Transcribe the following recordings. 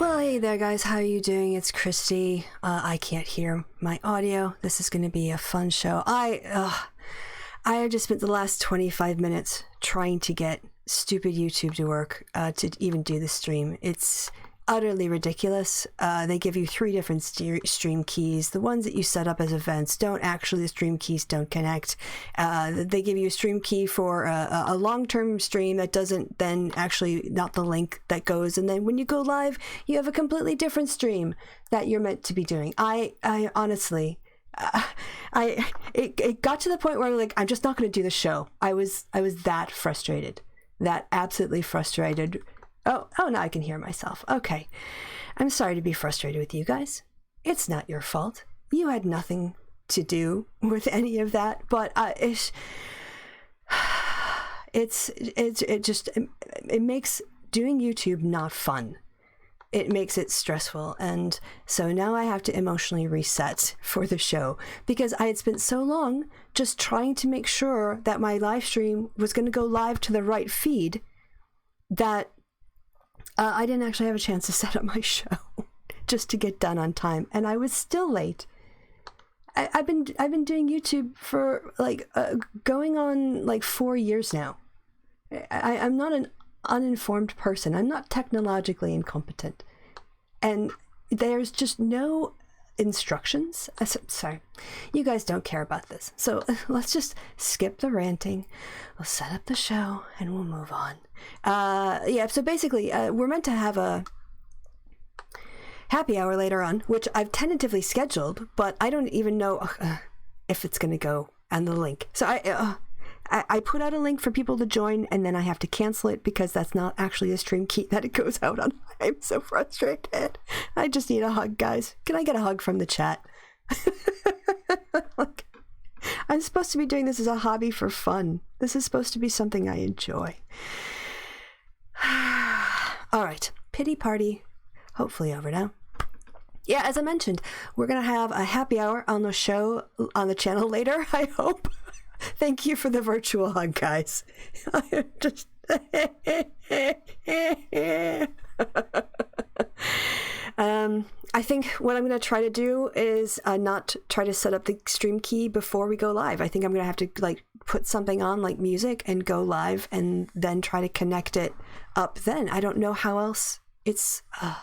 Well, hey there, guys. How are you doing? It's Christy. I can't hear my audio. This is going to be a fun show. I have just spent the last 25 minutes trying to get stupid YouTube to work, to even do the stream. It's utterly ridiculous. They give you 3 different stream keys. The ones that you set up as events don't actually, the stream keys don't connect. They give you a stream key for a long-term stream that doesn't then actually, not the link that goes. And then when you go live, you have a completely different stream that you're meant to be doing. I honestly, it got to the point where I'm just not going to do the show. I was that frustrated, that absolutely frustrated. Oh, now I can hear myself. Okay. I'm sorry to be frustrated with you guys. It's not your fault. You had nothing to do with any of that, but it makes doing YouTube not fun. It makes it stressful, and so now I have to emotionally reset for the show because I had spent so long just trying to make sure that my live stream was going to go live to the right feed that I didn't actually have a chance to set up my show just to get done on time, and I was still late. I've been doing YouTube for going on 4 years now. I'm not an uninformed person. I'm not technologically incompetent, and there's just no instructions. Sorry, you guys don't care about this, so let's just skip the ranting. We'll set up the show and we'll move on. So basically we're meant to have a happy hour later on, which I've tentatively scheduled, but I don't even know if it's gonna go on the link. So I put out a link for people to join, and then I have to cancel it because that's not actually a stream key that it goes out on. I'm so frustrated. I just need a hug, guys. Can I get a hug from the chat? I'm supposed to be doing this as a hobby for fun. This is supposed to be something I enjoy. All right, pity party, hopefully over now. Yeah, as I mentioned, we're gonna have a happy hour on the show, on the channel later, I hope. Thank you for the virtual hug, guys. I just I think what I'm going to try to do is not try to set up the stream key before we go live. I think I'm going to have to put something on like music and go live and then try to connect it up then. I don't know how else. It's a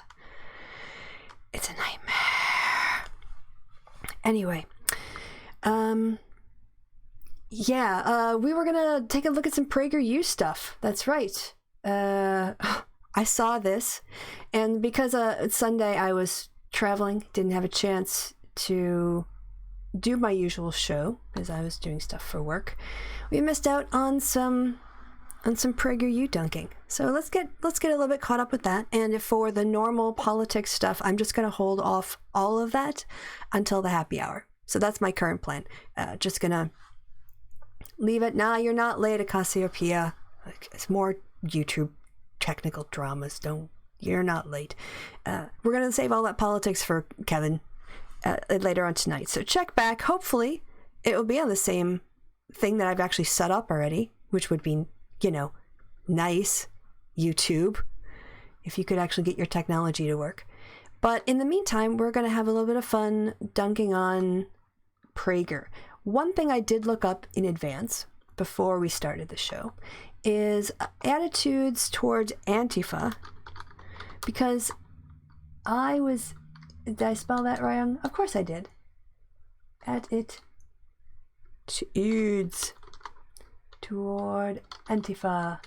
nightmare. Anyway, we were gonna take a look at some PragerU stuff. That's right. I saw this, and because Sunday I was traveling, didn't have a chance to do my usual show because I was doing stuff for work. We missed out on some PragerU dunking. So let's get a little bit caught up with that. And for the normal politics stuff, I'm just gonna hold off all of that until the happy hour. So that's my current plan. Just gonna leave it. Nah, you're not late, Cassiopeia. It's more YouTube technical dramas. You're not late. We're gonna save all that politics for Kevin later on tonight. So check back. Hopefully it will be on the same thing that I've actually set up already, which would be, nice YouTube, if you could actually get your technology to work. But in the meantime, we're gonna have a little bit of fun dunking on Prager. One thing I did look up in advance before we started the show is attitudes towards Antifa, because did I spell that wrong? Of course I did. Attitudes toward Antifa.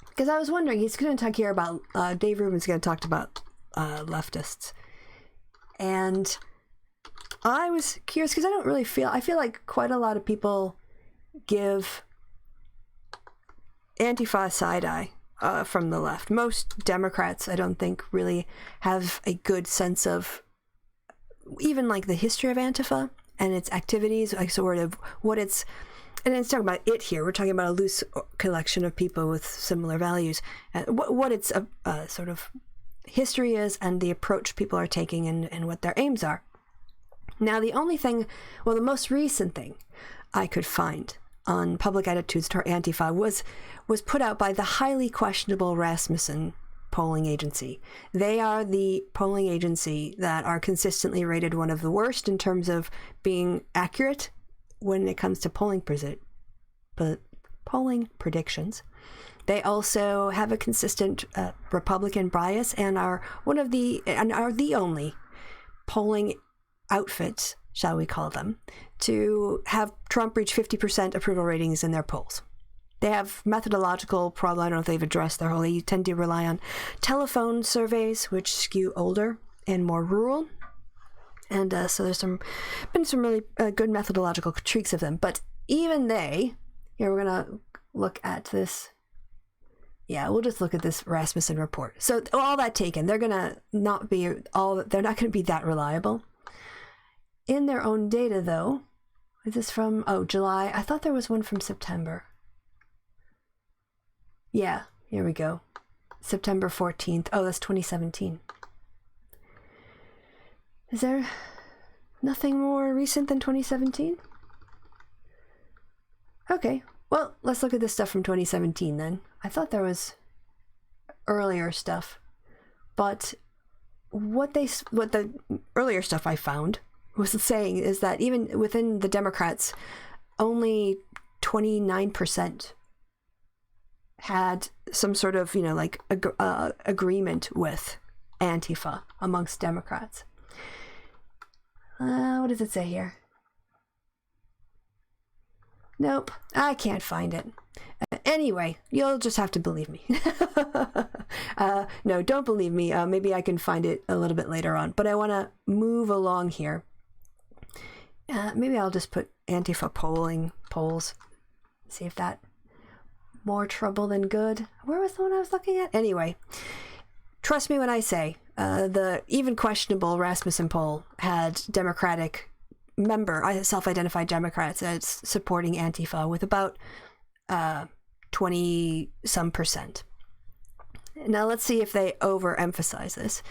Because I was wondering, he's going to talk here about, Dave Rubin's going to talk about leftists. And I was curious because I feel like quite a lot of people give Antifa a side eye from the left. Most Democrats, I don't think, really have a good sense of even the history of Antifa and its activities, sort of what it's, and it's talking about it here. We're talking about a loose collection of people with similar values. What its sort of history is and the approach people are taking and what their aims are. Now, the most recent thing I could find on public attitudes toward Antifa was put out by the highly questionable Rasmussen polling agency. They are the polling agency that are consistently rated one of the worst in terms of being accurate when it comes to polling predictions. They also have a consistent Republican bias and are the only polling outfits, shall we call them, to have Trump reach 50% approval ratings in their polls. They have methodological problem. I don't know if they've addressed their whole. They tend to rely on telephone surveys, which skew older and more rural. And so there's been some really good methodological critiques of them. But even here we're gonna look at this. Yeah, we'll just look at this Rasmussen report. So all that taken, they're not going to be that reliable. In their own data, though, is this from July? I thought there was one from September. Yeah, here we go. September 14th. Oh, that's 2017. Is there nothing more recent than 2017? Okay. Well, let's look at this stuff from 2017 then. I thought there was earlier stuff, but what the earlier stuff I found was saying is that even within the Democrats, only 29% had some sort of, agreement with Antifa amongst Democrats. What does it say here? Nope, I can't find it. Anyway, you'll just have to believe me. No, don't believe me. Maybe I can find it a little bit later on. But I want to move along here. Maybe I'll just put Antifa polls. See if that more trouble than good. Where was the one I was looking at? Anyway, trust me when I say the even questionable Rasmussen poll had Democratic self-identified Democrats as supporting Antifa with about 20% Now let's see if they overemphasize this.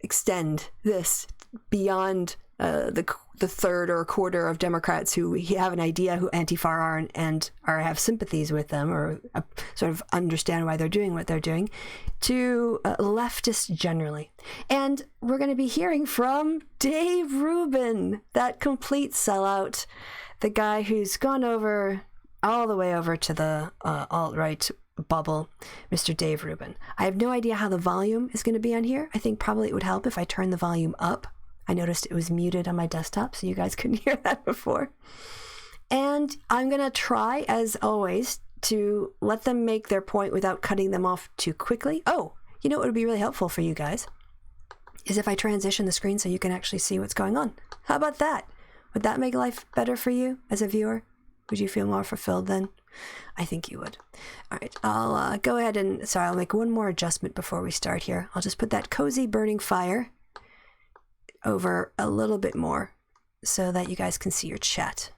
Extend this beyond the third or a quarter of Democrats who have an idea who Antifa are and have sympathies with them or sort of understand why they're doing what they're doing, to leftists generally. And we're going to be hearing from Dave Rubin, that complete sellout, the guy who's gone all the way over to the alt-right bubble, Mr. Dave Rubin. I have no idea how the volume is going to be on here. I think probably it would help if I turn the volume up. I noticed it was muted on my desktop, so you guys couldn't hear that before. And I'm going to try, as always, to let them make their point without cutting them off too quickly. Oh, you know what would be really helpful for you guys is if I transition the screen so you can actually see what's going on. How about that? Would that make life better for you as a viewer? Would you feel more fulfilled then? I think you would. All right, I'll go ahead and, I'll make one more adjustment before we start here. I'll just put that cozy burning fire over a little bit more so that you guys can see your chat.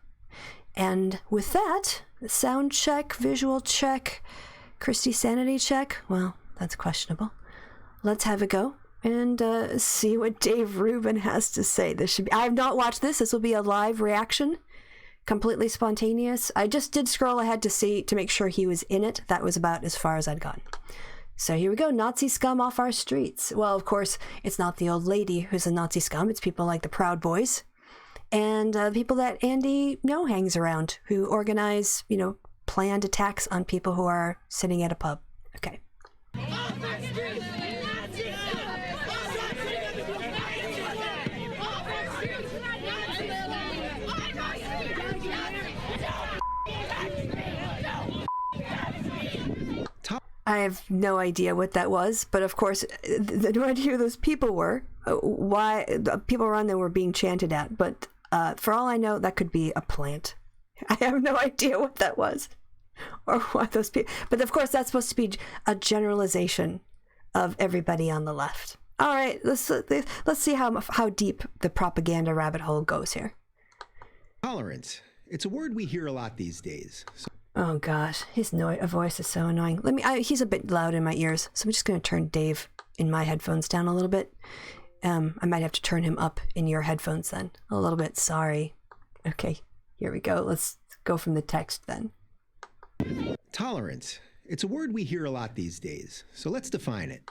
And with that, sound check, visual check, Christy sanity check, well, that's questionable. Let's have a go and see what Dave Rubin has to say. I have not watched this. This will be a live reaction. Completely spontaneous. I just did scroll ahead to make sure he was in it. That was about as far as I'd gotten. So here we go. Nazi scum off our streets. Well, of course, it's not the old lady who's a Nazi scum. It's people like the Proud Boys and people that Andy hangs around who organize, planned attacks on people who are sitting at a pub. Okay. I have no idea what that was, but of course, no idea who those people were, why the people around them were being chanted at, but for all I know, that could be a plant. I have no idea what that was, or why those people, but of course, that's supposed to be a generalization of everybody on the left. All right, let's see how deep the propaganda rabbit hole goes here. Tolerance. It's a word we hear a lot these days. Oh gosh, his voice is so annoying. He's a bit loud in my ears, so I'm just going to turn Dave in my headphones down a little bit. I might have to turn him up in your headphones then. A little bit, sorry. Okay, here we go. Let's go from the text then. Tolerance. It's a word we hear a lot these days, so let's define it.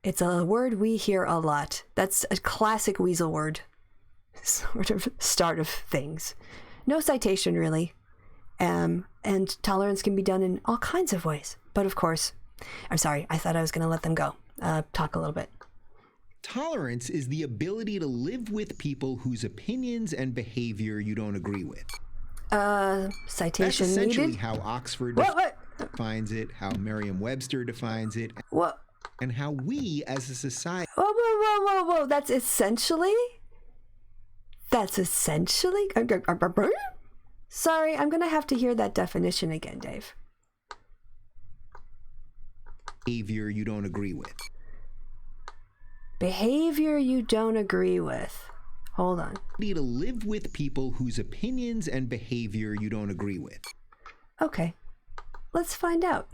It's a word we hear a lot. That's a classic weasel word. Sort of start of things. No citation, really. And tolerance can be done in all kinds of ways. But of course, I'm sorry, I thought I was going to let them go. Talk a little bit. Tolerance is the ability to live with people whose opinions and behavior you don't agree with. Citation That's essentially needed. how Oxford What? defines it, how Merriam-Webster defines it, What? and how we as a society... Whoa. That's essentially? Sorry, I'm going to have to hear that definition again, Dave. Behavior you don't agree with. Behavior you don't agree with. Hold on. To live with people whose opinions and behavior you don't agree with. Okay, let's find out.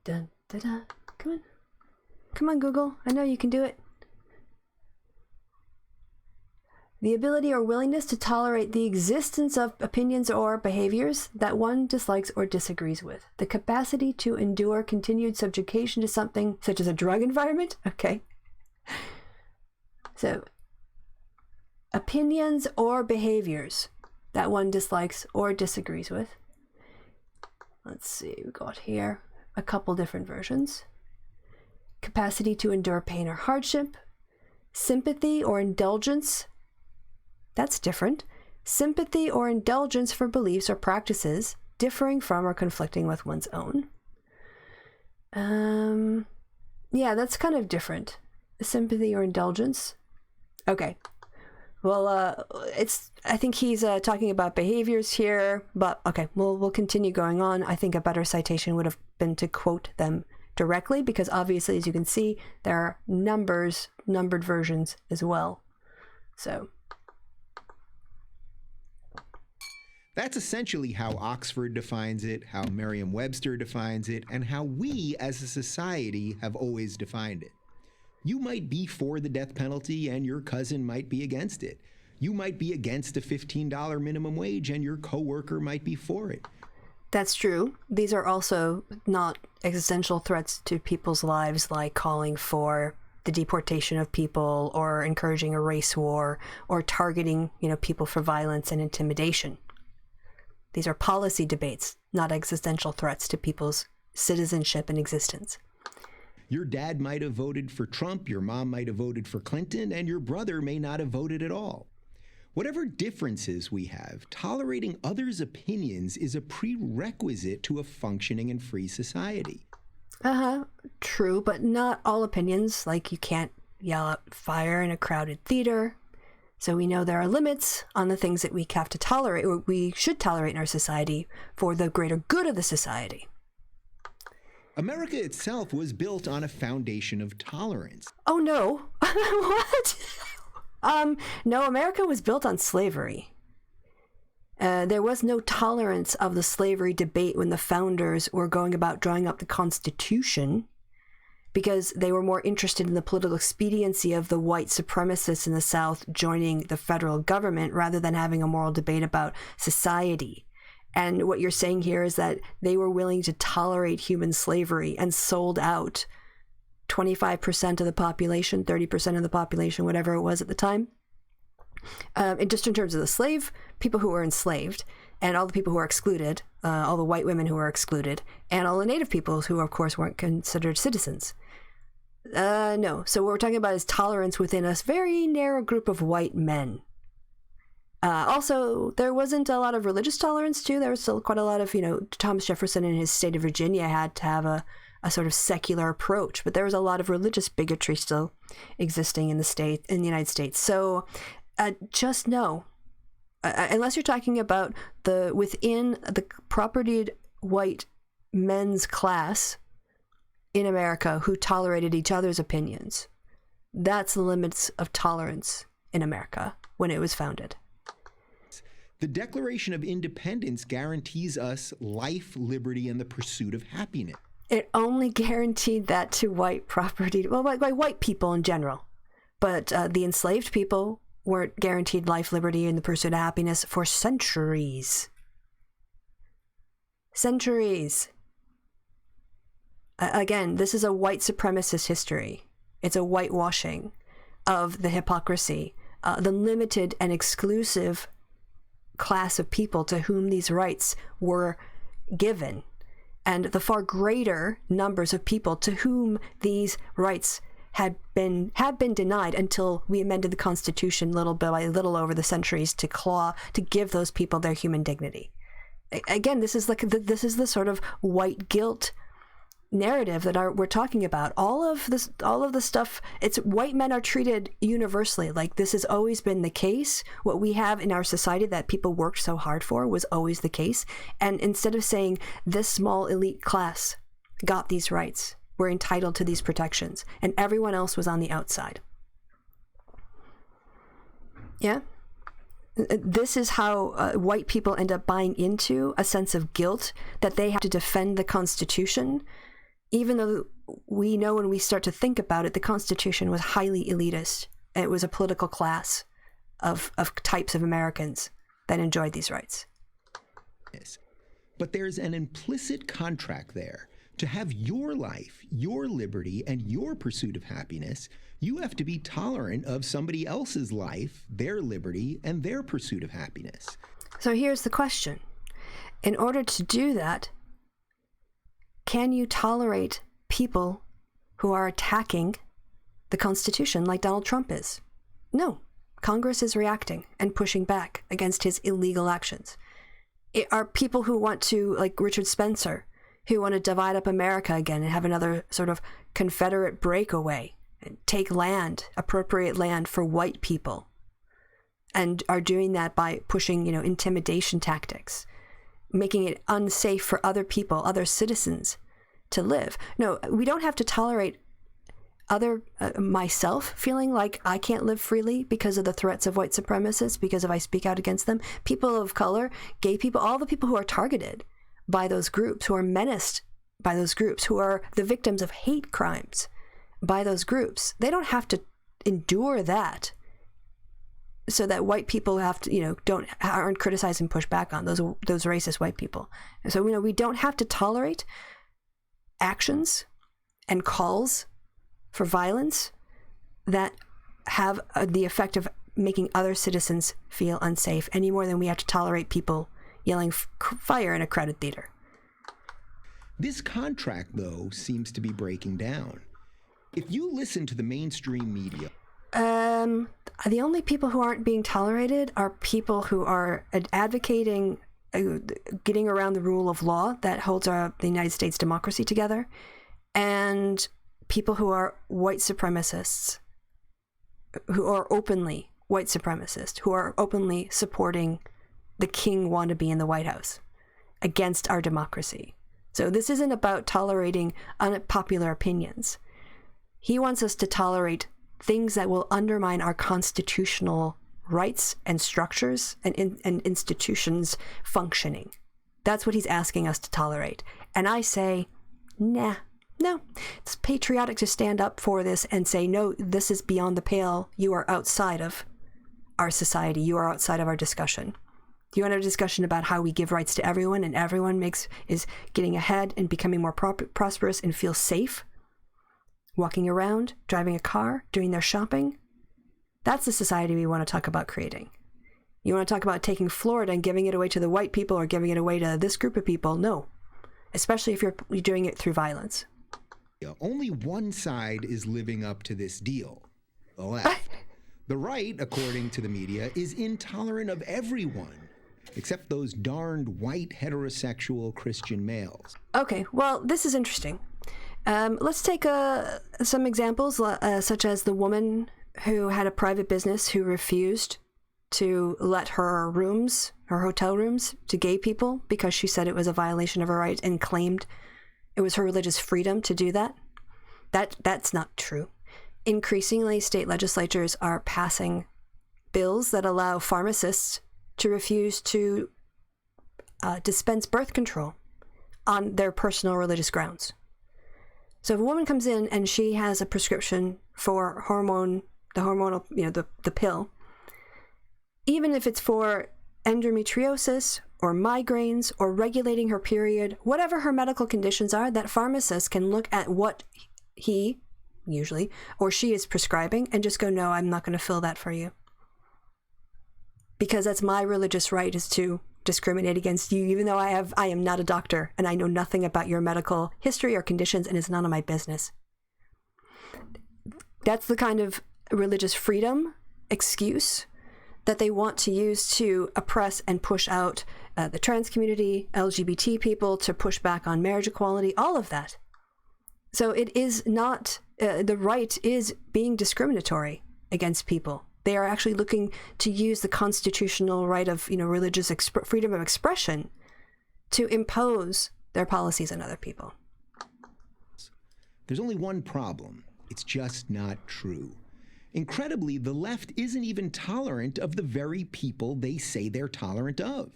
Dun, da, da. Come on, Google. I know you can do it. The ability or willingness to tolerate the existence of opinions or behaviors that one dislikes or disagrees with. The capacity to endure continued subjugation to something such as a drug environment. Okay. So, opinions or behaviors that one dislikes or disagrees with. Let's see, we got here a couple different versions. Capacity to endure pain or hardship. Sympathy or indulgence. That's different. Sympathy or indulgence for beliefs or practices differing from or conflicting with one's own. Yeah, that's kind of different. Sympathy or indulgence. Okay. Well, I think he's talking about behaviors here, but okay, we'll continue going on. I think a better citation would have been to quote them directly, because obviously, as you can see, there are numbered versions as well. So. That's essentially how Oxford defines it, how Merriam-Webster defines it, and how we as a society have always defined it. You might be for the death penalty and your cousin might be against it. You might be against a $15 minimum wage and your coworker might be for it. That's true. These are also not existential threats to people's lives, like calling for the deportation of people or encouraging a race war or targeting, people for violence and intimidation. These are policy debates, not existential threats to people's citizenship and existence. Your dad might have voted for Trump, your mom might have voted for Clinton, and your brother may not have voted at all. Whatever differences we have, tolerating others' opinions is a prerequisite to a functioning and free society. True, but not all opinions. Like, you can't yell out fire in a crowded theater. So we know there are limits on the things that we have to tolerate, or we should tolerate in our society for the greater good of the society. America itself was built on a foundation of tolerance. Oh, no. What? No, America was built on slavery. There was no tolerance of the slavery debate when the founders were going about drawing up the Constitution, because they were more interested in the political expediency of the white supremacists in the South joining the federal government rather than having a moral debate about society. And what you're saying here is that they were willing to tolerate human slavery and sold out 25% of the population, 30% of the population, whatever it was at the time. And just in terms of the slave, people who were enslaved, and all the people who were excluded, all the white women who were excluded, and all the native peoples who, of course, weren't considered citizens. No. So what we're talking about is tolerance within a very narrow group of white men. Also, there wasn't a lot of religious tolerance, too. There was still quite a lot of, Thomas Jefferson in his state of Virginia had to have a sort of secular approach, but there was a lot of religious bigotry still existing in the United States. So just know, unless you're talking about within the propertied white men's class in America who tolerated each other's opinions, that's the limits of tolerance in America when it was founded. The Declaration of Independence guarantees us life, liberty, and the pursuit of happiness. It only guaranteed that to white property, by white people in general. But the enslaved people weren't guaranteed life, liberty, and the pursuit of happiness for centuries. Centuries. Again, this is a white supremacist history. It's a whitewashing of the hypocrisy, the limited and exclusive class of people to whom these rights were given, and the far greater numbers of people to whom these rights have been denied until we amended the Constitution little by little over the centuries to give those people their human dignity. Again, this is the sort of white guilt narrative that we're talking about. All of the stuff, it's white men are treated universally. Like, this has always been the case. What we have in our society that people worked so hard for was always the case. And instead of saying this small elite class got these rights, we're entitled to these protections, and everyone else was on the outside. Yeah? This is how white people end up buying into a sense of guilt that they have to defend the Constitution, even though we know when we start to think about it, the Constitution was highly elitist. It was a political class of types of Americans that enjoyed these rights. Yes. But there's an implicit contract there. To have your life, your liberty, and your pursuit of happiness, you have to be tolerant of somebody else's life, their liberty, and their pursuit of happiness. So here's the question. In order to do that, can you tolerate people who are attacking the Constitution like Donald Trump is? No. Congress is reacting and pushing back against his illegal actions. It are people who want to, like Richard Spencer, who want to divide up America again and have another sort of Confederate breakaway, and take land, appropriate land for white people, and are doing that by pushing, intimidation tactics, making it unsafe for other people, other citizens to live. No, we don't have to tolerate myself feeling like I can't live freely because of the threats of white supremacists, because if I speak out against them, people of color, gay people, all the people who are targeted by those groups, who are menaced by those groups, who are the victims of hate crimes by those groups. They don't have to endure that so that white people have to, aren't criticized and pushed back on those racist white people. And so, we don't have to tolerate actions and calls for violence that have the effect of making other citizens feel unsafe any more than we have to tolerate people yelling fire in a crowded theater. This contract, though, seems to be breaking down. If you listen to the mainstream media... The only people who aren't being tolerated are people who are advocating getting around the rule of law that holds the United States democracy together, and people who are white supremacists, who are openly white supremacists, who are openly supporting the king wannabe in the White House against our democracy. So this isn't about tolerating unpopular opinions. He wants us to tolerate things that will undermine our constitutional rights and structures and institutions functioning. That's what he's asking us to tolerate. And I say, no. It's patriotic to stand up for this and say, no, this is beyond the pale. You are outside of our society. You are outside of our discussion. You want a discussion about how we give rights to everyone, and everyone is getting ahead and becoming more prosperous and feel safe, walking around, driving a car, doing their shopping. That's the society we want to talk about creating. You want to talk about taking Florida and giving it away to the white people or giving it away to this group of people? No, especially if you're doing it through violence. Only one side is living up to this deal, the left. The right, according to the media, is intolerant of everyone, except those darned white heterosexual Christian males. Okay, well, this is interesting. Let's take some examples, such as the woman who had a private business who refused to let her hotel rooms, to gay people because she said it was a violation of her rights and claimed it was her religious freedom to do that. That's not true. Increasingly, state legislatures are passing bills that allow pharmacists to refuse to dispense birth control on their personal religious grounds. So if a woman comes in and she has a prescription for the pill, even if it's for endometriosis or migraines or regulating her period, whatever her medical conditions are, that pharmacist can look at what he, usually, or she is prescribing and just go, no, I'm not going to fill that for you. Because that's my religious right, is to discriminate against you, even though I am not a doctor and I know nothing about your medical history or conditions, and it's none of my business. That's the kind of religious freedom excuse that they want to use to oppress and push out the trans community, LGBT people, to push back on marriage equality, all of that. So it is not, the right is being discriminatory against people. They are actually looking to use the constitutional right of, religious freedom of expression to impose their policies on other people. There's only one problem. It's just not true. Incredibly, the left isn't even tolerant of the very people they say they're tolerant of.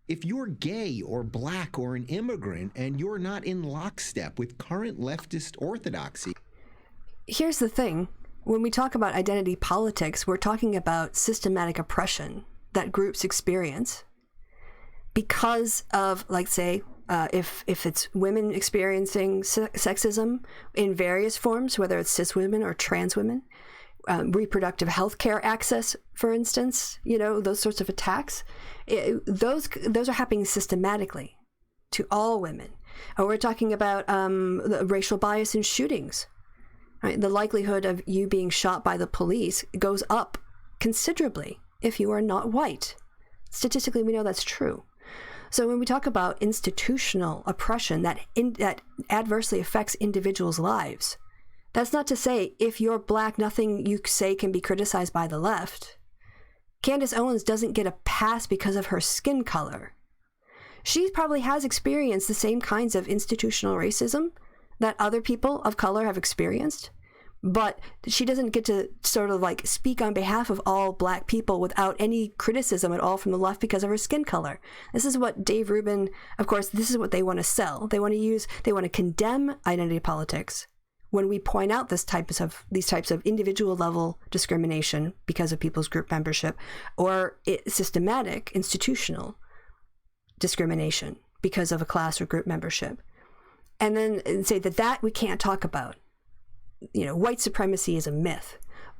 If you're gay or black or an immigrant and you're not in lockstep with current leftist orthodoxy... Here's the thing. When we talk about identity politics, we're talking about systematic oppression that groups experience because of, like, say, if it's women experiencing sexism in various forms, whether it's cis women or trans women, reproductive health care access, for instance, those sorts of attacks, those are happening systematically to all women. Or we're talking about the racial bias in shootings. Right? The likelihood of you being shot by the police goes up considerably if you are not white. Statistically, we know that's true. So when we talk about institutional oppression that adversely affects individuals' lives, that's not to say if you're black, nothing you say can be criticized by the left. Candace Owens doesn't get a pass because of her skin color. She probably has experienced the same kinds of institutional racism that other people of color have experienced, but she doesn't get to sort of like speak on behalf of all black people without any criticism at all from the left because of her skin color. This is what Dave Rubin, of course, this is what they want to sell. They want to condemn identity politics when we point out these types of individual level discrimination because of people's group membership, or systematic institutional discrimination because of a class or group membership. And then say that we can't talk about. White supremacy is a myth.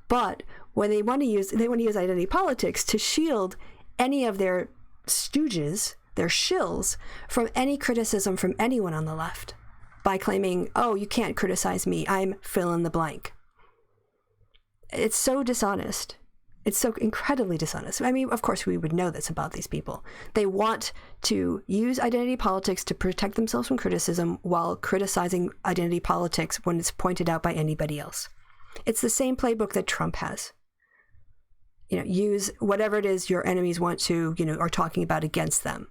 But when they want to use identity politics to shield any of their stooges, their shills, from any criticism from anyone on the left by claiming, oh, you can't criticize me, I'm fill in the blank. It's so dishonest. It's so incredibly dishonest. I mean, of course, we would know this about these people. They want to use identity politics to protect themselves from criticism while criticizing identity politics when it's pointed out by anybody else. It's the same playbook that Trump has. Use whatever it is your enemies want to, are talking about against them.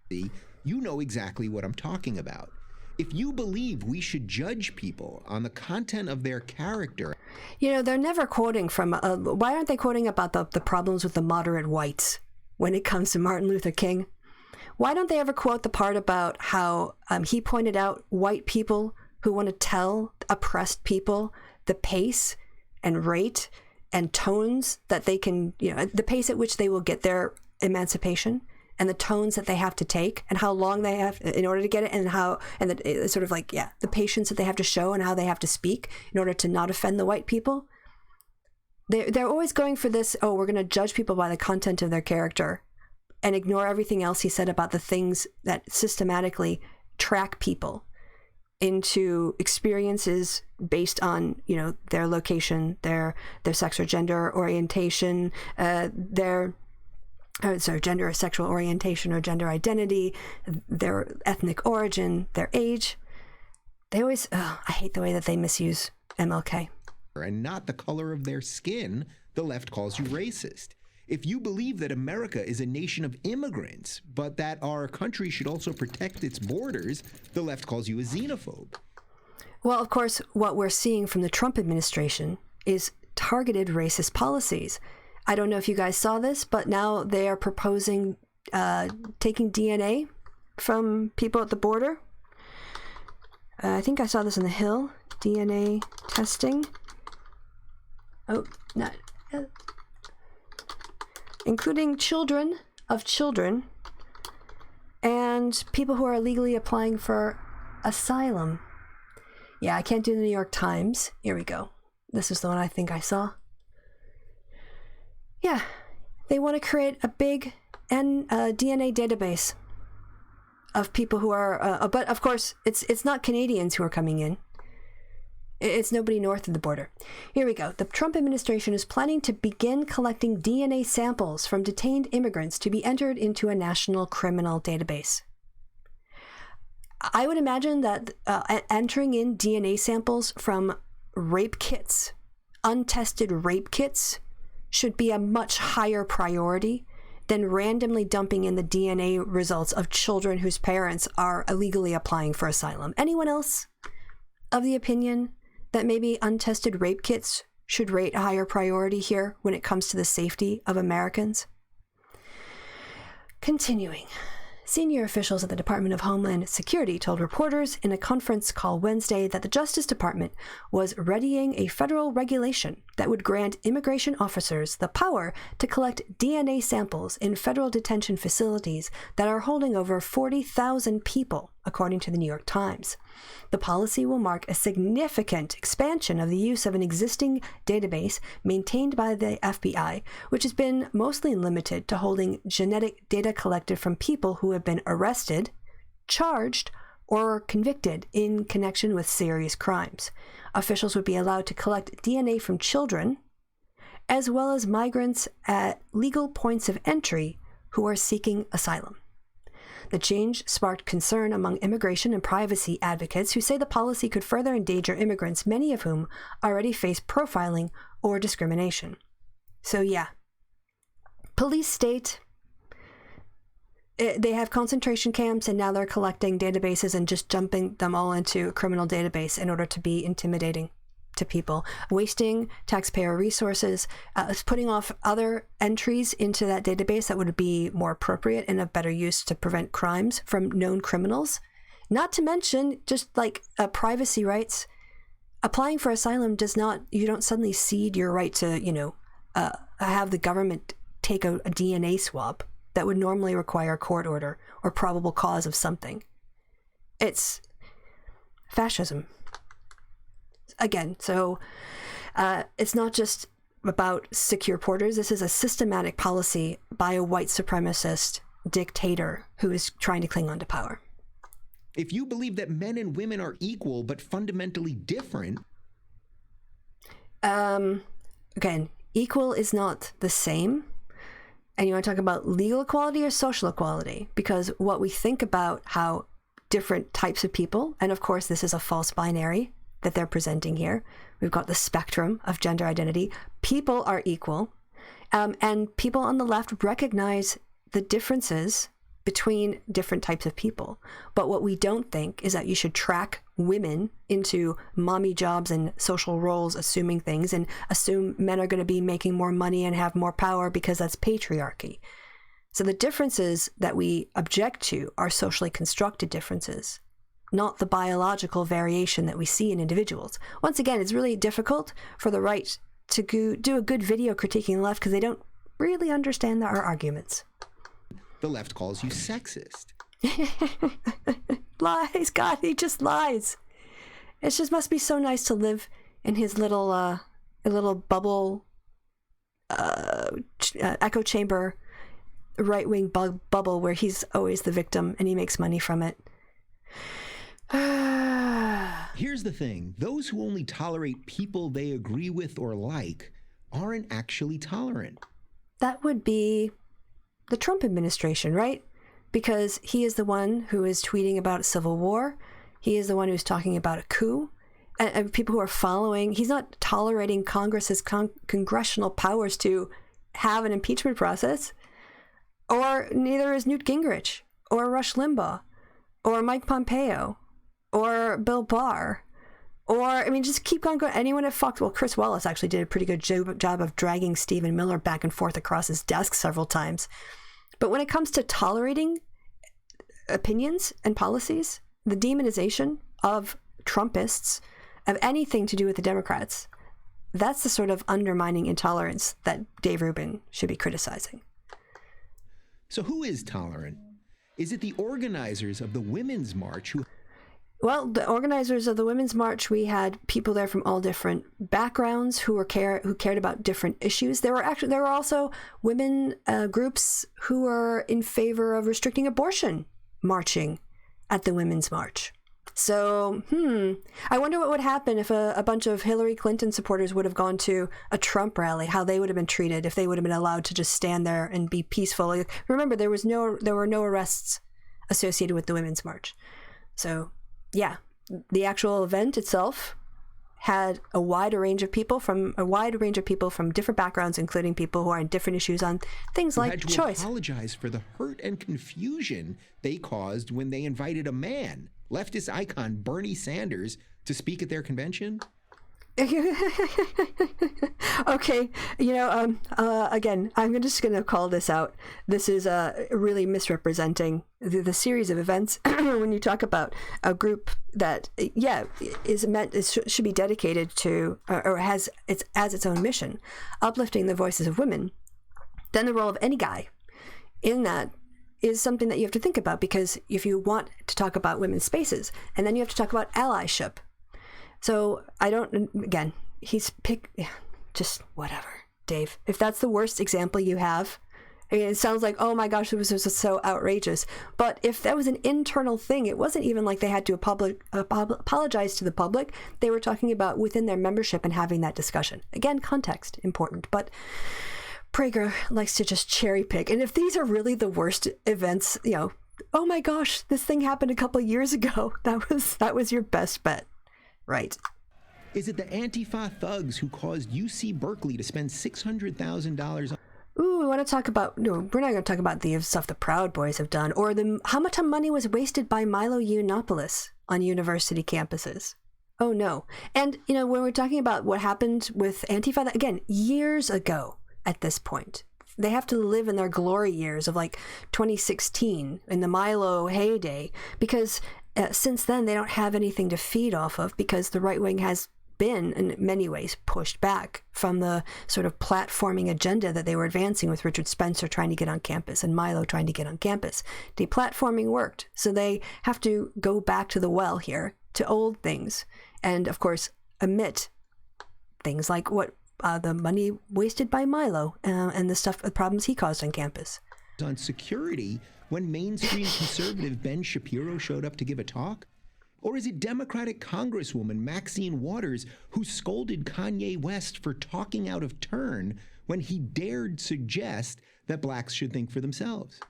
You know exactly what I'm talking about. If you believe we should judge people on the content of their character... they're never quoting from... why aren't they quoting about the problems with the moderate whites when it comes to Martin Luther King? Why don't they ever quote the part about how he pointed out white people who want to tell oppressed people the pace and rate and tones that they can... the pace at which they will get their emancipation, and the tones that they have to take and how long they have in order to get it, and the patience that they have to show and how they have to speak in order to not offend the white people. They're always going for this, we're going to judge people by the content of their character and ignore everything else he said about the things that systematically track people into experiences based on, their location, their sex or gender orientation, gender or sexual orientation or gender identity, their ethnic origin, their age. They always, I hate the way that they misuse MLK. And not the color of their skin, the left calls you racist. If you believe that America is a nation of immigrants, but that our country should also protect its borders, the left calls you a xenophobe. Well, of course, what we're seeing from the Trump administration is targeted racist policies. I don't know if you guys saw this, but now they are proposing taking DNA from people at the border. I think I saw this in the Hill. DNA testing. Oh, not. including children of children and people who are illegally applying for asylum. Yeah, I can't do the New York Times. Here we go. This is the one I think I saw. Yeah, they want to create a big DNA database of people who are, but of course, it's not Canadians who are coming in. It's nobody north of the border. Here we go. The Trump administration is planning to begin collecting DNA samples from detained immigrants to be entered into a national criminal database. I would imagine that entering in DNA samples from rape kits, untested rape kits, should be a much higher priority than randomly dumping in the DNA results of children whose parents are illegally applying for asylum. Anyone else of the opinion that maybe untested rape kits should rate a higher priority here when it comes to the safety of Americans? Continuing. Senior officials at the Department of Homeland Security told reporters in a conference call Wednesday that the Justice Department was readying a federal regulation that would grant immigration officers the power to collect DNA samples in federal detention facilities that are holding over 40,000 people, according to the New York Times. The policy will mark a significant expansion of the use of an existing database maintained by the FBI, which has been mostly limited to holding genetic data collected from people who have been arrested, charged, or convicted in connection with serious crimes. Officials would be allowed to collect DNA from children, as well as migrants at legal points of entry who are seeking asylum. The change sparked concern among immigration and privacy advocates who say the policy could further endanger immigrants, many of whom already face profiling or discrimination. So yeah, police state, they have concentration camps and now they're collecting databases and just dumping them all into a criminal database in order to be intimidating to people, wasting taxpayer resources, putting off other entries into that database that would be more appropriate and of better use to prevent crimes from known criminals. Not to mention just like privacy rights. Applying for asylum you don't suddenly cede your right to, have the government take a DNA swab that would normally require a court order or probable cause of something. It's fascism. Again, so it's not just about secure borders. This is a systematic policy by a white supremacist dictator who is trying to cling on to power. If you believe that men and women are equal but fundamentally different... Again, equal is not the same. And you want to talk about legal equality or social equality? Because what we think about how different types of people, and of course this is a false binary that they're presenting here. We've got the spectrum of gender identity. People are equal. And people on the left recognize the differences between different types of people. But what we don't think is that you should track women into mommy jobs and social roles, assuming things, and assume men are going to be making more money and have more power because that's patriarchy. So the differences that we object to are socially constructed differences, not the biological variation that we see in individuals. Once again, it's really difficult for the right to do a good video critiquing the left because they don't really understand our arguments. The left calls you sexist. Lies, God, he just lies. It just must be so nice to live in his little bubble, echo chamber, right-wing bubble where he's always the victim and he makes money from it. Here's the thing. Those who only tolerate people they agree with or like aren't actually tolerant. That would be the Trump administration, right? Because he is the one who is tweeting about civil war. He is the one who's talking about a coup. And people who are following, he's not tolerating Congress's congressional powers to have an impeachment process. Or neither is Newt Gingrich, or Rush Limbaugh, or Mike Pompeo, or Bill Barr, or, just keep on going. Anyone at Fox, well, Chris Wallace actually did a pretty good job of dragging Stephen Miller back and forth across his desk several times. But when it comes to tolerating opinions and policies, the demonization of Trumpists, of anything to do with the Democrats, that's the sort of undermining intolerance that Dave Rubin should be criticizing. So who is tolerant? Is it the organizers of the Women's March who... Well, the organizers of the Women's March, we had people there from all different backgrounds who cared about different issues. There were also women groups who were in favor of restricting abortion marching at the Women's March. So, I wonder what would happen if a bunch of Hillary Clinton supporters would have gone to a Trump rally, how they would have been treated if they would have been allowed to just stand there and be peaceful. Remember, there were no arrests associated with the Women's March. So, yeah, the actual event itself had a wide range of people from different backgrounds, including people who are in different issues on things like choice. Had to apologize for the hurt and confusion they caused when they invited a man, leftist icon Bernie Sanders, to speak at their convention. Okay, again, I'm just going to call this out. This is really misrepresenting the series of events when you talk about a group that, should be dedicated to, or has its own mission, uplifting the voices of women. Then the role of any guy in that is something that you have to think about, because if you want to talk about women's spaces, and then you have to talk about allyship. So just whatever, Dave. If that's the worst example you have, I mean, it sounds like, oh my gosh, it was just so outrageous. But if that was an internal thing, it wasn't even like they had to apologize to the public. They were talking about within their membership and having that discussion. Again, context, important. But Prager likes to just cherry pick. And if these are really the worst events, oh my gosh, this thing happened a couple of years ago. That was your best bet. Right. Is it the Antifa thugs who caused UC Berkeley to spend $600,000 on... Ooh, we want to talk about... No, we're not going to talk about the stuff the Proud Boys have done, or how much money was wasted by Milo Yiannopoulos on university campuses. Oh, no. And, when we're talking about what happened with Antifa, again, years ago at this point, they have to live in their glory years of like 2016 in the Milo heyday, because since then they don't have anything to feed off of, because the right wing has been in many ways pushed back from the sort of platforming agenda that they were advancing with Richard Spencer trying to get on campus and Milo trying to get on campus. Deplatforming worked, so they have to go back to the well here, to old things, and of course omit things like what the money wasted by Milo and the problems he caused on campus. On security when mainstream conservative Ben Shapiro showed up to give a talk? Or is it Democratic Congresswoman Maxine Waters who scolded Kanye West for talking out of turn when he dared suggest that blacks should think for themselves?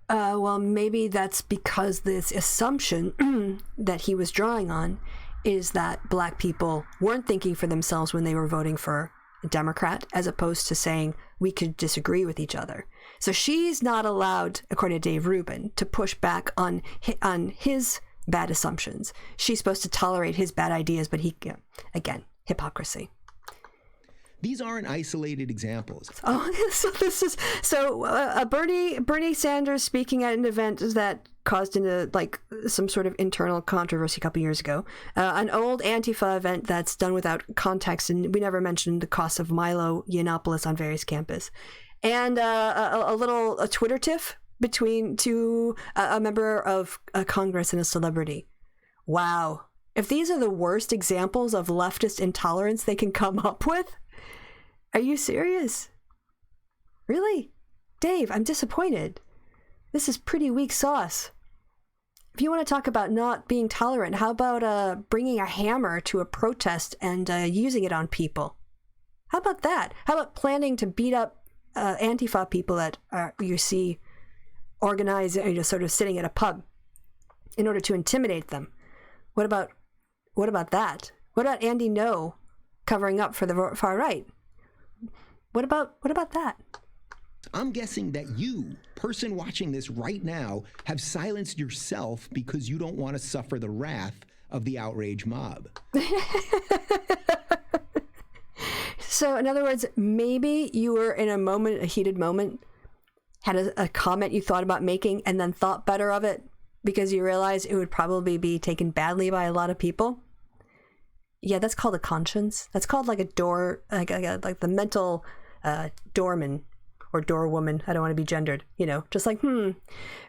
Well, maybe that's because this assumption that he was drawing on is that black people weren't thinking for themselves when they were voting for a Democrat, as opposed to saying we could disagree with each other. So she's not allowed, according to Dave Rubin, to push back on his bad assumptions. She's supposed to tolerate his bad ideas, but again, hypocrisy. These aren't isolated examples. Bernie Sanders speaking at an event that caused into some sort of internal controversy a couple years ago. An old Antifa event that's done without context, and we never mentioned the cost of Milo Yiannopoulos on various campus, and a Twitter tiff between a member of Congress and a celebrity. Wow. If these are the worst examples of leftist intolerance they can come up with, are you serious? Really? Dave, I'm disappointed. This is pretty weak sauce. If you want to talk about not being tolerant, how about bringing a hammer to a protest and using it on people? How about that? How about planning to beat up Antifa people that you see organized, sort of sitting at a pub in order to intimidate them? What about that? What about Andy No covering up for the far right? What about that? I'm guessing that you, person watching this right now, have silenced yourself because you don't want to suffer the wrath of the outrage mob. So, in other words, maybe you were in a heated moment, had a comment you thought about making, and then thought better of it because you realized it would probably be taken badly by a lot of people. Yeah, that's called a conscience. That's called like a door, like the mental doorman or doorwoman. I don't want to be gendered, just like,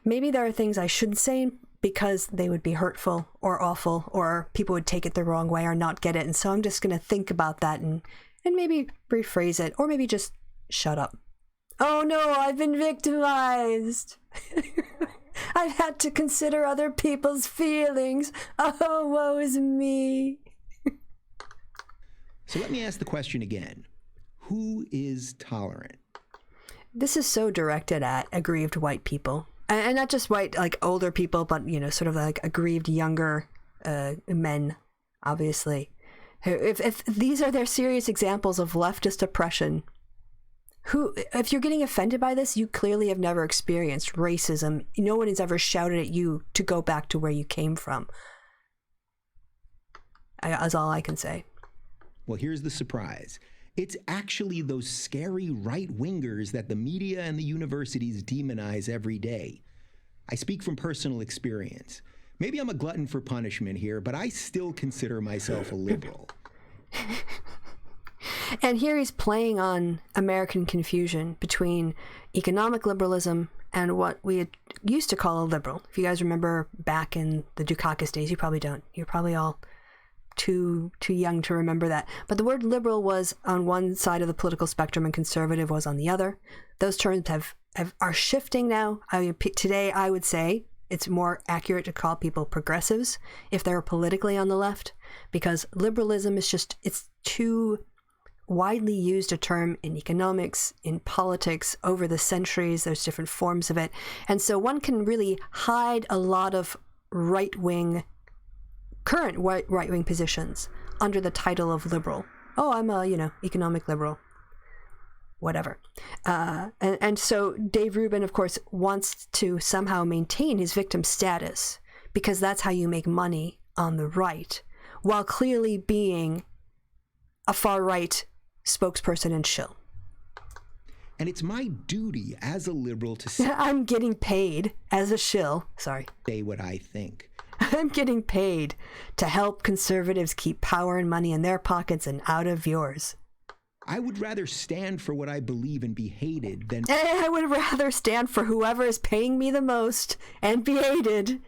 maybe there are things I shouldn't say because they would be hurtful or awful, or people would take it the wrong way or not get it. And so I'm just going to think about that and maybe rephrase it, or maybe just shut up. Oh no, I've been victimized. I've had to consider other people's feelings. Oh, woe is me. So let me ask the question again. Who is tolerant? This is so directed at aggrieved white people. And not just white, like older people, but, sort of like aggrieved younger men, obviously. If these are their serious examples of leftist oppression, if you're getting offended by this, you clearly have never experienced racism. No one has ever shouted at you to go back to where you came from. That's all I can say. Well, here's the surprise. It's actually those scary right-wingers that the media and the universities demonize every day. I speak from personal experience. Maybe I'm a glutton for punishment here, but I still consider myself a liberal. And here he's playing on American confusion between economic liberalism and what we used to call a liberal. If you guys remember back in the Dukakis days, you probably don't. You're probably all too young to remember that. But the word liberal was on one side of the political spectrum and conservative was on the other. Those terms are shifting now. Today, I would say it's more accurate to call people progressives if they're politically on the left, because liberalism is it's too widely used a term in economics, in politics, over the centuries. There's different forms of it. And so one can really hide a lot of current right-wing positions under the title of liberal. Oh, I'm a, economic liberal. Whatever. And so Dave Rubin, of course, wants to somehow maintain his victim status because that's how you make money on the right, while clearly being a far-right spokesperson and shill. And it's my duty as a liberal to say... I'm getting paid as a shill. Sorry. ...say what I think. I'm getting paid to help conservatives keep power and money in their pockets and out of yours. I would rather stand for what I believe and be hated than... I would rather stand for whoever is paying me the most and be hated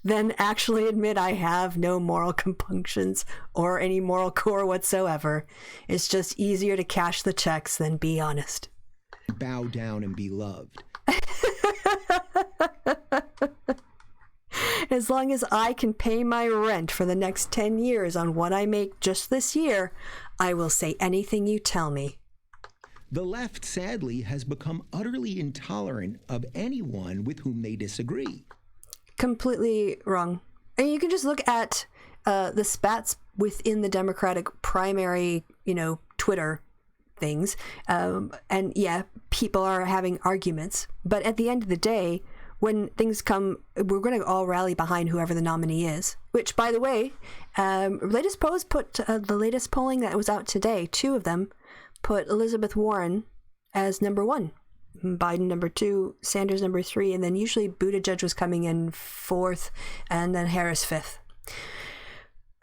than actually admit I have no moral compunctions or any moral core whatsoever. It's just easier to cash the checks than be honest. Bow down and be loved. As long as I can pay my rent for the next 10 years on what I make just this year, I will say anything you tell me. The left, sadly, has become utterly intolerant of anyone with whom they disagree. Completely wrong. And you can just look at the spats within the Democratic primary, Twitter things. And yeah, people are having arguments. But at the end of the day, when things come, we're going to all rally behind whoever the nominee is. Which, by the way, latest polls put the latest polling that was out today, 2 of them put Elizabeth Warren as number 1, Biden number 2, Sanders number 3, and then usually Buttigieg was coming in 4th, and then Harris 5th.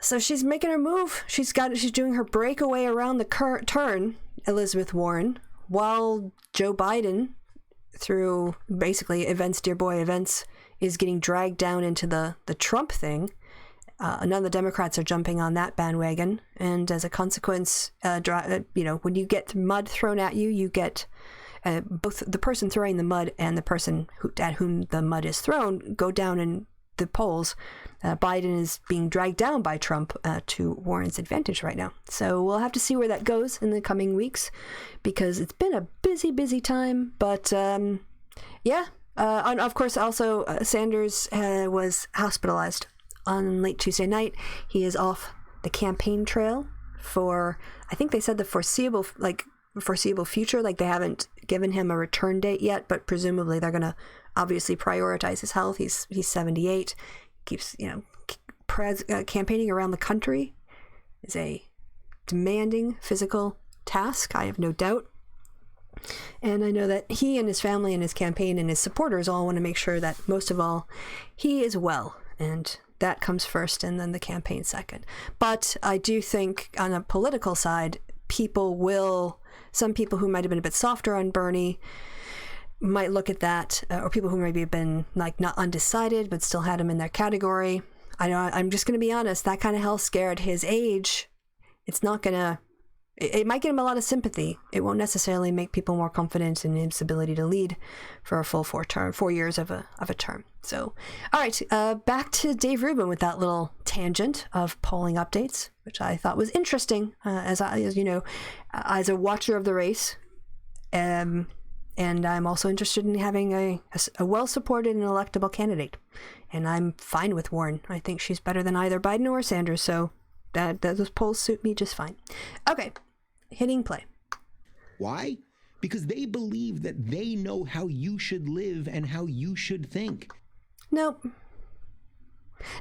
So she's making her move. She's doing her breakaway around the turn, Elizabeth Warren, while Joe Biden, through basically events, dear boy events, is getting dragged down into the Trump thing. None of the Democrats are jumping on that bandwagon, and as a consequence, when you get mud thrown at you, you get both the person throwing the mud and the person at whom the mud is thrown go down in the polls. Biden is being dragged down by Trump to Warren's advantage right now. So we'll have to see where that goes in the coming weeks, because it's been a busy time. But and of course, also Sanders was hospitalized on late Tuesday night. He is off the campaign trail for, I think they said, the foreseeable future. Like, they haven't given him a return date yet, but presumably they're going to obviously prioritize his health. He's 78. Keeps campaigning around the country is a demanding physical task, I have no doubt. And I know that he and his family and his campaign and his supporters all want to make sure that, most of all, he is well, and that comes first and then the campaign second. But I do think on a political side, some people who might have been a bit softer on Bernie might look at that, or people who maybe have been like not undecided but still had him in their category. I know, I'm just going to be honest, that kind of health scare at his age, it might get him a lot of sympathy. It won't necessarily make people more confident in his ability to lead for a full 4 years of a term. So, all right, back to Dave Rubin with that little tangent of polling updates, which I thought was interesting, as you know, as a watcher of the race. And I'm also interested in having a well-supported and electable candidate. And I'm fine with Warren. I think she's better than either Biden or Sanders, so those polls suit me just fine. Okay, hitting play. Why? Because they believe that they know how you should live and how you should think. Nope.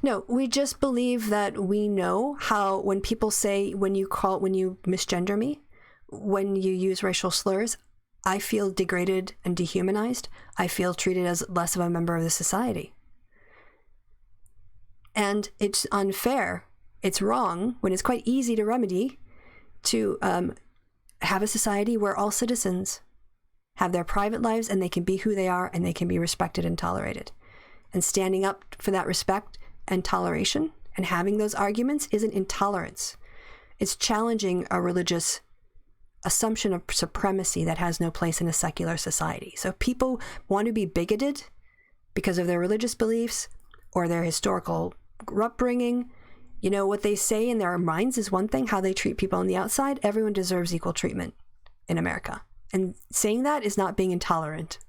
No, we just believe that we know how, when people say, when you misgender me, when you use racial slurs, I feel degraded and dehumanized. I feel treated as less of a member of the society. And it's unfair. It's wrong when it's quite easy to remedy to have a society where all citizens have their private lives and they can be who they are and they can be respected and tolerated. And standing up for that respect and toleration and having those arguments isn't intolerance. It's challenging a religious assumption of supremacy that has no place in a secular society. So if people want to be bigoted because of their religious beliefs or their historical upbringing, you know, what they say in their minds is one thing, how they treat people on the outside. Everyone deserves equal treatment in America. And saying that is not being intolerant.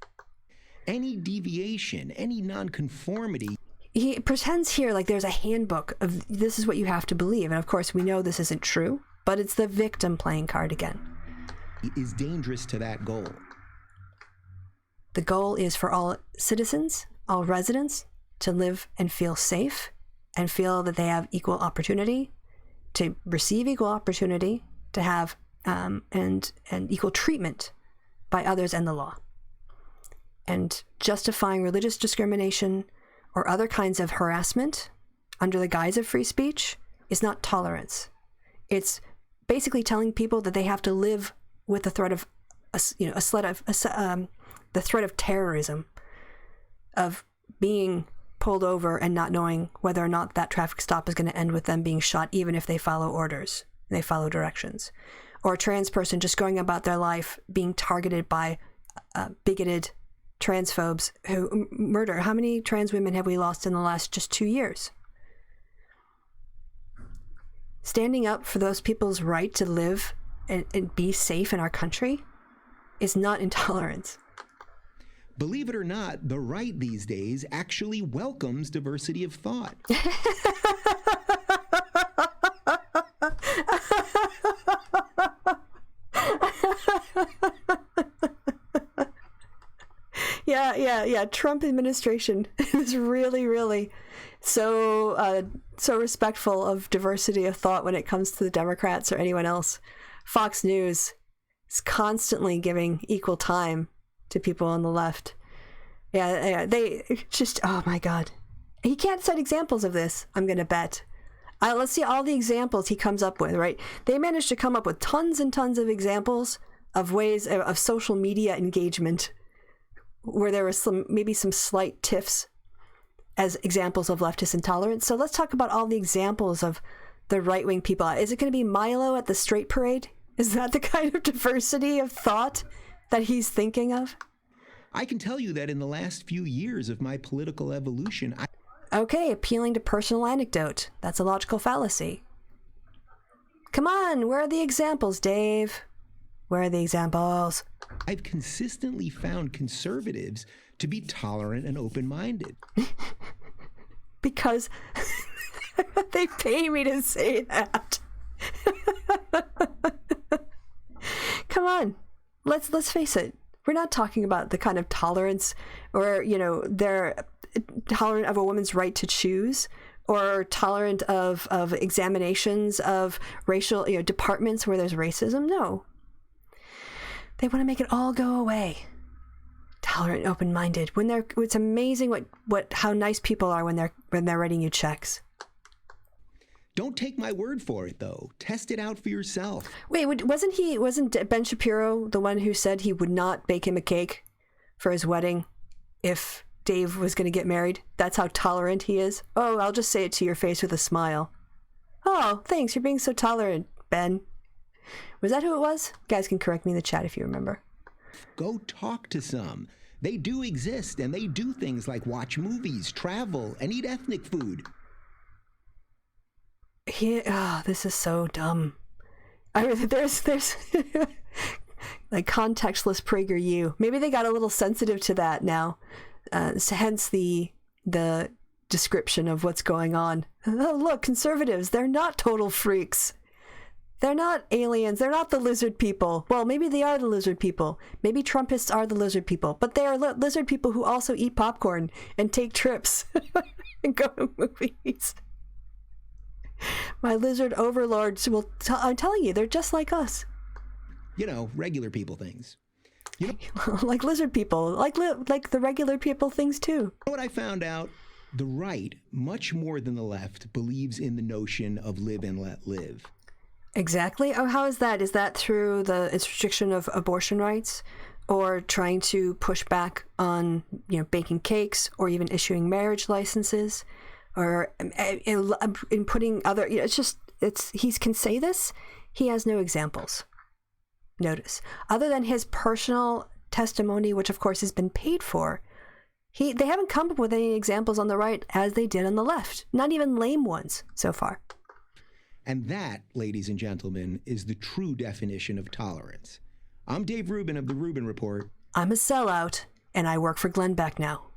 Any deviation, any nonconformity. He pretends here like there's a handbook of this is what you have to believe. And of course, we know this isn't true, but it's the victim playing card again. Is dangerous to that goal. The goal is for all citizens, all residents, to live and feel safe and feel that they have equal opportunity, to receive equal opportunity, to have and equal treatment by others and the law. And justifying religious discrimination or other kinds of harassment under the guise of free speech is not tolerance. It's basically telling people that they have to live with the threat of, the threat of terrorism, of being pulled over and not knowing whether or not that traffic stop is going to end with them being shot, even if they follow orders, they follow directions. Or a trans person just going about their life being targeted by bigoted transphobes who murder. How many trans women have we lost in the last just 2 years? Standing up for those people's right to live and be safe in our country is not intolerance. Believe it or not, the right these days actually welcomes diversity of thought. Yeah. Trump administration is really so respectful of diversity of thought when it comes to the Democrats or anyone else. Fox News is constantly giving equal time to people on the left. Yeah, they just, oh my God. He can't cite examples of this, I'm going to bet. Let's see all the examples he comes up with, right? They managed to come up with tons and tons of examples of ways of social media engagement where there was maybe some slight tiffs as examples of leftist intolerance. So let's talk about all the examples of the right-wing people. Is it going to be Milo at the straight parade? Is that the kind of diversity of thought that he's thinking of? I can tell you that in the last few years of my political evolution, Okay, appealing to personal anecdote. That's a logical fallacy. Come on, where are the examples, Dave? Where are the examples? I've consistently found conservatives to be tolerant and open-minded. Because they pay me to say that. Come on, let's face it. We're not talking about the kind of tolerance or, they're tolerant of a woman's right to choose or tolerant of examinations of racial, departments where there's racism. No. They want to make it all go away. Tolerant and open-minded. It's amazing how nice people are when they're writing you checks. Don't take my word for it, though. Test it out for yourself. Wait, wasn't Ben Shapiro the one who said he would not bake him a cake for his wedding if Dave was going to get married? That's how tolerant he is. Oh, I'll just say it to your face with a smile. Oh, thanks. You're being so tolerant, Ben. Was that who it was? You guys can correct me in the chat if you remember. Go talk to some. They do exist, and they do things like watch movies, travel, and eat ethnic food. This is so dumb. There's like contextless PragerU. Maybe they got a little sensitive to that now. Hence the description of what's going on. Oh, look, conservatives, they're not total freaks. They're not aliens. They're not the lizard people. Well, maybe they are the lizard people. Maybe Trumpists are the lizard people. But they are lizard people who also eat popcorn and take trips and go to movies. My lizard overlords will... I'm telling you, they're just like us. You know, regular people things. You know, like lizard people. Like the regular people things, too. You know what I found out? The right, much more than the left, believes in the notion of live and let live. Exactly. Oh, how is that? Is that through the restriction of abortion rights, or trying to push back on, baking cakes, or even issuing marriage licenses, or in putting other? He can say this. He has no examples. Notice, other than his personal testimony, which of course has been paid for. They haven't come up with any examples on the right as they did on the left. Not even lame ones so far. And that, ladies and gentlemen, is the true definition of tolerance. I'm Dave Rubin of the Rubin Report. I'm a sellout, and I work for Glenn Beck now.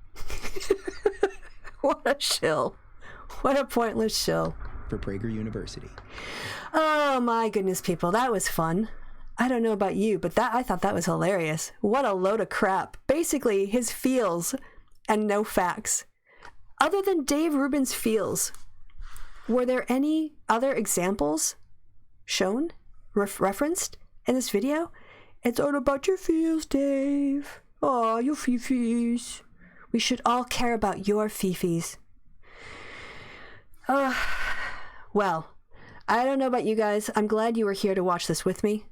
What a shill. What a pointless shill. For Prager University. Oh my goodness, people. That was fun. I don't know about you, but I thought that was hilarious. What a load of crap. Basically, his feels and no facts. Other than Dave Rubin's feels, were there any other examples shown, referenced in this video? It's all about your feels, Dave. Oh, your fifis. We should all care about your fifis. Well, I don't know about you guys. I'm glad you were here to watch this with me.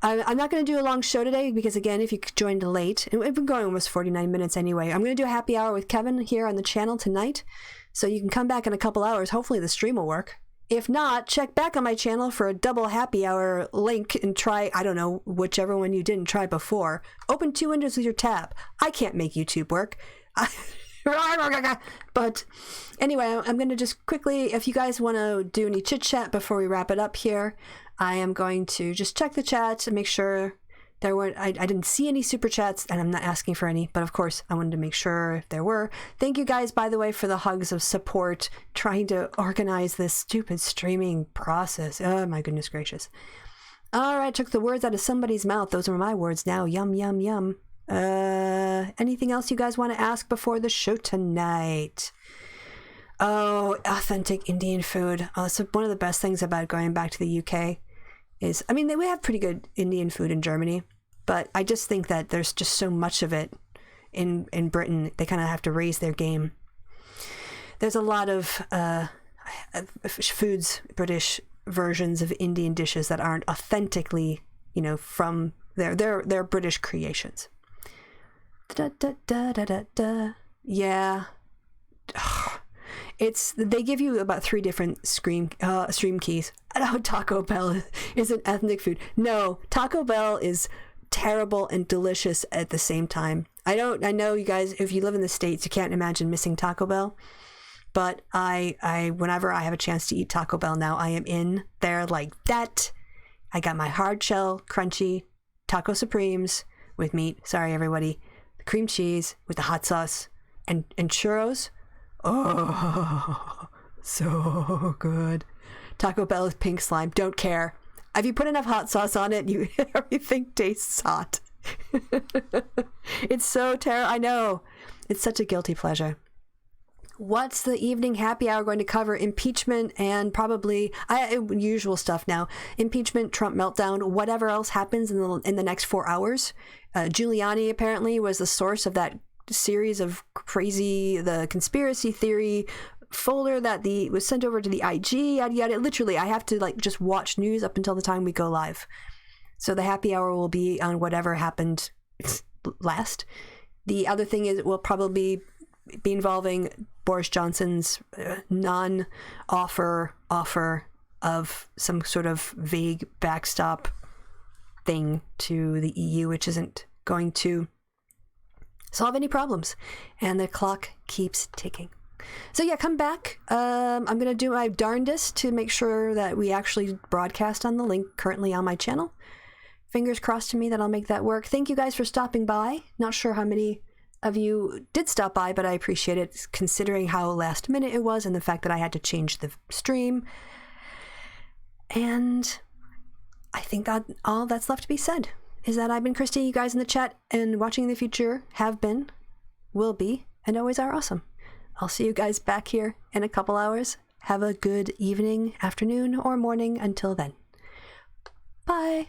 I'm not going to do a long show today because, again, if you joined late, and we've been going almost 49 minutes anyway, I'm going to do a happy hour with Kevin here on the channel tonight. So you can come back in a couple hours. Hopefully the stream will work. If not, check back on my channel for a double happy hour link and try, I don't know, whichever one you didn't try before. Open 2 windows with your tab. I can't make YouTube work. But anyway, I'm going to just quickly, if you guys want to do any chit chat before we wrap it up here, I am going to just check the chat to make sure there weren't, I didn't see any super chats, and I'm not asking for any, but of course I wanted to make sure if there were. Thank you guys, by the way, for the hugs of support trying to organize this stupid streaming process. Oh my goodness gracious. All right, took the words out of somebody's mouth. Those are my words now. Yum, yum, yum. Anything else you guys want to ask before the show tonight? Oh, authentic Indian food. So one of the best things about going back to the UK is, I mean, we have pretty good Indian food in Germany, but I just think that there's just so much of it in Britain. They kind of have to raise their game. There's a lot of British versions of Indian dishes that aren't authentically, from their British creations. Yeah. They give you about 3 different stream keys. Oh, Taco Bell isn't ethnic food. No, Taco Bell is terrible and delicious at the same time. I know you guys, if you live in the States, you can't imagine missing Taco Bell. But I whenever I have a chance to eat Taco Bell now, I am in there like that. I got my hard shell, crunchy Taco Supremes with meat. Sorry, everybody. Cream cheese with the hot sauce and churros. Oh, so good. Taco Bell with pink slime. Don't care. If you put enough hot sauce on it, everything tastes hot. It's so terrible. I know. It's such a guilty pleasure. What's the evening happy hour going to cover? Impeachment and probably usual stuff now. Impeachment, Trump meltdown, whatever else happens in the next 4 hours. Giuliani apparently was the source of that series of the conspiracy theory folder that was sent over to the IG, yada yada. Literally, I have to like just watch news up until the time we go live. So the happy hour will be on whatever happened last. The other thing is it will probably be involving Boris Johnson's non-offer of some sort of vague backstop thing to the EU, which isn't going to solve any problems. And the clock keeps ticking. So yeah, come back. I'm going to do my darndest to make sure that we actually broadcast on the link currently on my channel. Fingers crossed to me that I'll make that work. Thank you guys for stopping by. Not sure how many of you did stop by, but I appreciate it considering how last minute it was and the fact that I had to change the stream. And I think that all that's left to be said is that I've been Christy. You guys in the chat and watching in the future have been, will be, and always are awesome. I'll see you guys back here in a couple hours. Have a good evening, afternoon, or morning until then. Bye.